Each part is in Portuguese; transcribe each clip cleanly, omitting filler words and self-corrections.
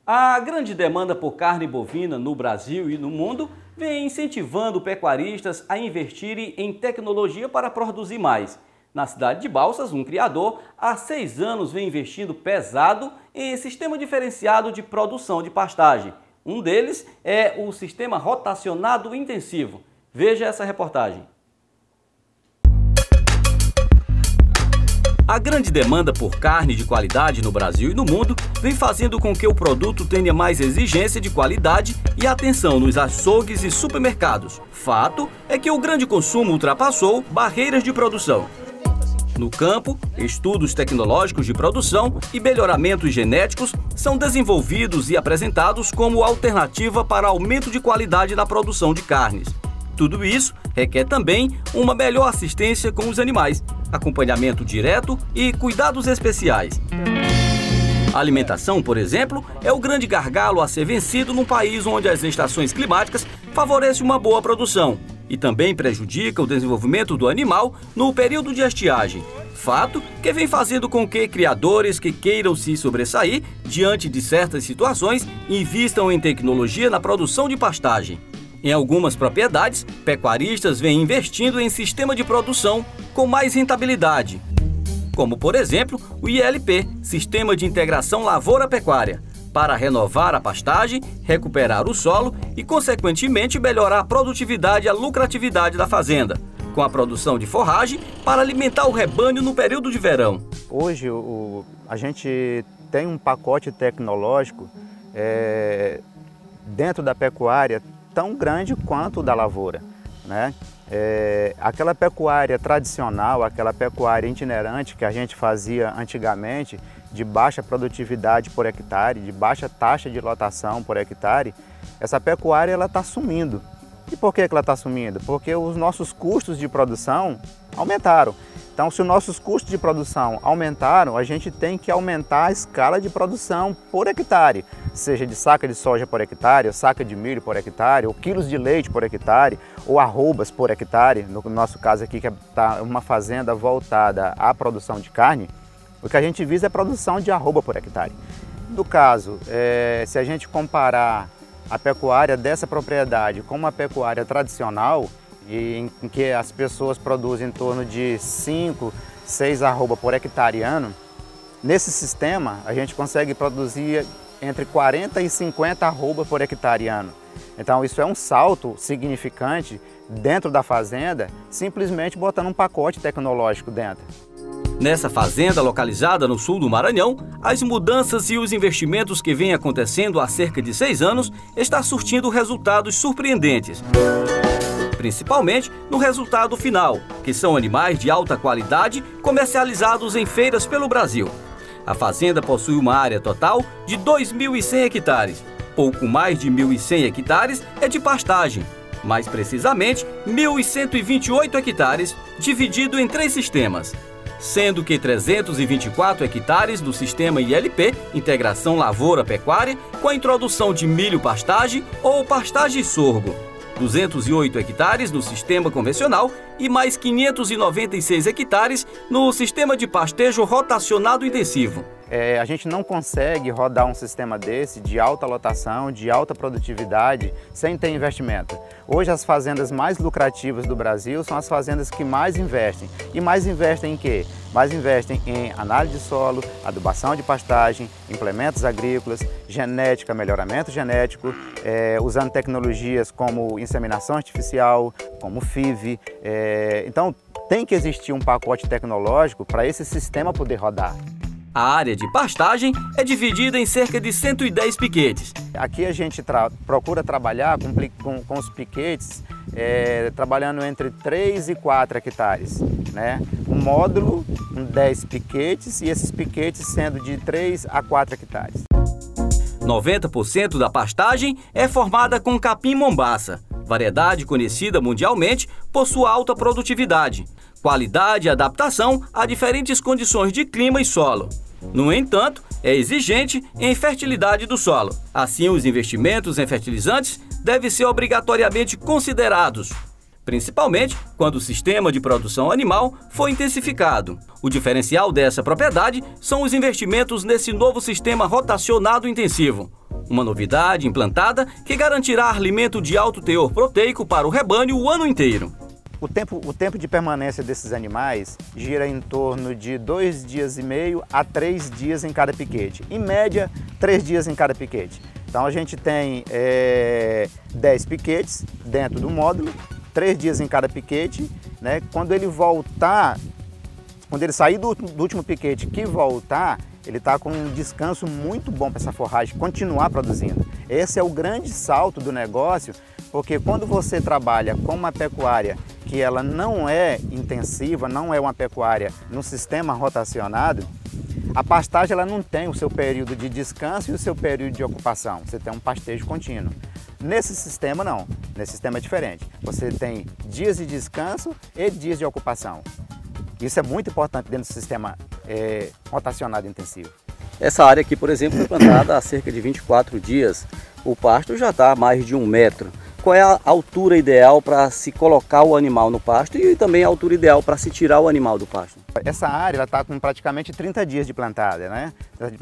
A grande demanda por carne bovina no Brasil e no mundo vem incentivando pecuaristas a investirem em tecnologia para produzir mais. Na cidade de Balsas, um criador há 6 anos vem investindo pesado em sistema diferenciado de produção de pastagem. Um deles é o sistema rotacionado intensivo. Veja essa reportagem. A grande demanda por carne de qualidade no Brasil e no mundo vem fazendo com que o produto tenha mais exigência de qualidade e atenção nos açougues e supermercados. Fato é que o grande consumo ultrapassou barreiras de produção. No campo, estudos tecnológicos de produção e melhoramentos genéticos são desenvolvidos e apresentados como alternativa para aumento de qualidade na produção de carnes. Tudo isso requer também uma melhor assistência com os animais, acompanhamento direto e cuidados especiais. A alimentação, por exemplo, é o grande gargalo a ser vencido num país onde as estações climáticas favorecem uma boa produção e também prejudica o desenvolvimento do animal no período de estiagem. Fato que vem fazendo com que criadores que queiram se sobressair diante de certas situações invistam em tecnologia na produção de pastagem. Em algumas propriedades, pecuaristas vêm investindo em sistema de produção com mais rentabilidade, como por exemplo o ILP, Sistema de Integração Lavoura-Pecuária, para renovar a pastagem, recuperar o solo e, consequentemente, melhorar a produtividade e a lucratividade da fazenda, com a produção de forragem para alimentar o rebanho no período de verão. Hoje a gente tem um pacote tecnológico dentro da pecuária tão grande quanto o da lavoura, né? Aquela pecuária tradicional, aquela pecuária itinerante que a gente fazia antigamente, de baixa produtividade por hectare, de baixa taxa de lotação por hectare, essa pecuária ela está sumindo. E por que ela está sumindo? Porque os nossos custos de produção aumentaram. Então, se os nossos custos de produção aumentaram, a gente tem que aumentar a escala de produção por hectare, seja de saca de soja por hectare, ou saca de milho por hectare, ou quilos de leite por hectare, ou arrobas por hectare. No nosso caso aqui, que está uma fazenda voltada à produção de carne, o que a gente visa é a produção de arroba por hectare. No caso, se a gente comparar a pecuária dessa propriedade com uma pecuária tradicional, em que as pessoas produzem em torno de 5, 6 arroba por hectare ano, nesse sistema a gente consegue produzir entre 40 e 50 arroba por hectare ano. Então isso é um salto significante dentro da fazenda, simplesmente botando um pacote tecnológico dentro. Nessa fazenda localizada no sul do Maranhão, as mudanças e os investimentos que vêm acontecendo há cerca de 6 anos estão surtindo resultados surpreendentes. Principalmente no resultado final, que são animais de alta qualidade comercializados em feiras pelo Brasil. A fazenda possui uma área total de 2.100 hectares. Pouco mais de 1.100 hectares é de pastagem, mais precisamente 1.128 hectares, dividido em 3 sistemas, sendo que 324 hectares do sistema ILP, Integração Lavoura-Pecuária, com a introdução de milho-pastagem ou pastagem-sorgo. 208 hectares no sistema convencional e mais 596 hectares no sistema de pastejo rotacionado intensivo. A gente não consegue rodar um sistema desse de alta lotação, de alta produtividade, sem ter investimento. Hoje as fazendas mais lucrativas do Brasil são as fazendas que mais investem. E mais investem em quê? Mais investem em análise de solo, adubação de pastagem, implementos agrícolas, genética, melhoramento genético, usando tecnologias como inseminação artificial, como FIV. Então tem que existir um pacote tecnológico para esse sistema poder rodar. A área de pastagem é dividida em cerca de 110 piquetes. Aqui a gente procura trabalhar com os piquetes trabalhando entre 3 e 4 hectares. Né? Um módulo com 10 piquetes e esses piquetes sendo de 3 a 4 hectares. 90% da pastagem é formada com capim-mombaça, variedade conhecida mundialmente por sua alta produtividade, qualidade e adaptação a diferentes condições de clima e solo. No entanto, é exigente em fertilidade do solo. Assim, os investimentos em fertilizantes devem ser obrigatoriamente considerados, principalmente quando o sistema de produção animal for intensificado. O diferencial dessa propriedade são os investimentos nesse novo sistema rotacionado intensivo, Uma novidade implantada que garantirá alimento de alto teor proteico para o rebanho o ano inteiro. O tempo de permanência desses animais gira em torno de 2,5 dias a 3 dias em cada piquete. Em média, 3 dias em cada piquete. Então a gente tem 10 piquetes dentro do módulo, 3 dias em cada piquete, né? Quando ele sair do último piquete que voltar, ele está com um descanso muito bom para essa forragem continuar produzindo. Esse é o grande salto do negócio, porque quando você trabalha com uma pecuária que ela não é intensiva, não é uma pecuária no sistema rotacionado, a pastagem ela não tem o seu período de descanso e o seu período de ocupação. Você tem um pastejo contínuo. Nesse sistema não, nesse sistema é diferente. Você tem dias de descanso e dias de ocupação. Isso é muito importante dentro do sistema rotacionado intensivo. Essa área aqui, por exemplo, foi plantada há cerca de 24 dias. O pasto já está a mais de 1 metro. Qual é a altura ideal para se colocar o animal no pasto e também a altura ideal para se tirar o animal do pasto? Essa área está com praticamente 30 dias de plantada, né?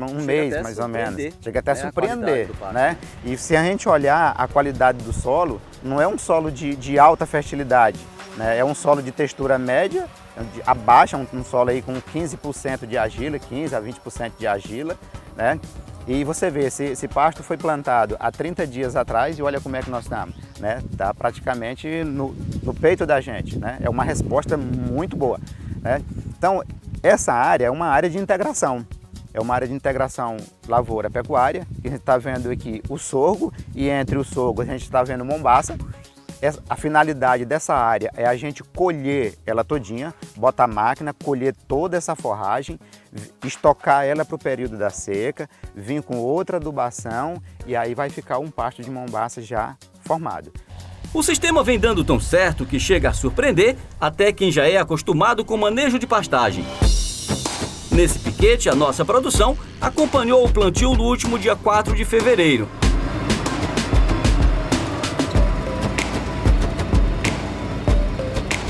Um mês mais ou menos. Chega até a surpreender, né? E se a gente olhar a qualidade do solo, não é um solo de alta fertilidade, né? É um solo de textura média, abaixo, um solo aí com 15% de argila, 15 a 20% de argila, né? E você vê, esse pasto foi plantado há 30 dias atrás e olha como é que nós estamos, né? Está praticamente no peito da gente, né? É uma resposta muito boa, né? Então, essa área é uma área de integração. É uma área de integração lavoura-pecuária, que a gente está vendo aqui o sorgo, e entre o sorgo a gente está vendo mombaça. A finalidade dessa área é a gente colher ela todinha, botar a máquina, colher toda essa forragem, estocar ela para o período da seca, vir com outra adubação e aí vai ficar um pasto de mombaça já formado. O sistema vem dando tão certo que chega a surpreender até quem já é acostumado com o manejo de pastagem. Nesse piquete, a nossa produção acompanhou o plantio no último dia 4 de fevereiro.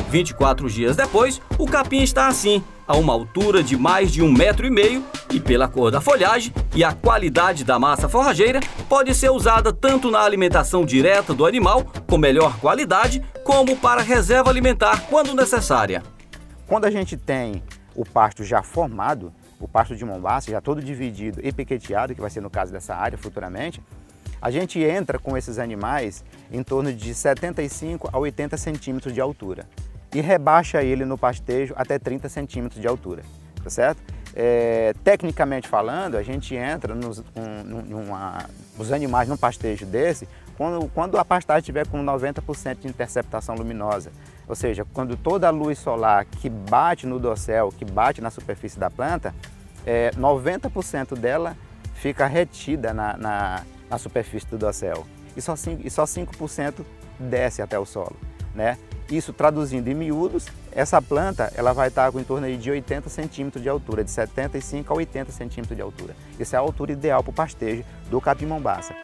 E 24 dias depois, o capim está assim, a uma altura de mais de 1,5 metro e pela cor da folhagem e a qualidade da massa forrageira, pode ser usada tanto na alimentação direta do animal, com melhor qualidade, como para reserva alimentar quando necessária. Quando a gente tem o pasto já formado, o pasto de mombaça já todo dividido e piqueteado, que vai ser no caso dessa área futuramente, a gente entra com esses animais em torno de 75 a 80 centímetros de altura e rebaixa ele no pastejo até 30 centímetros de altura, tá certo? Tecnicamente falando, a gente entra nos animais num pastejo desse quando a pastagem estiver com 90% de interceptação luminosa, ou seja, quando toda a luz solar que bate no dossel, que bate na superfície da planta, 90% dela fica retida na superfície do dossel e só 5% desce até o solo, né? Isso traduzindo em miúdos, essa planta ela vai estar com em torno de 80 centímetros de altura, de 75 a 80 centímetros de altura. Essa é a altura ideal para o pastejo do capim mombaça.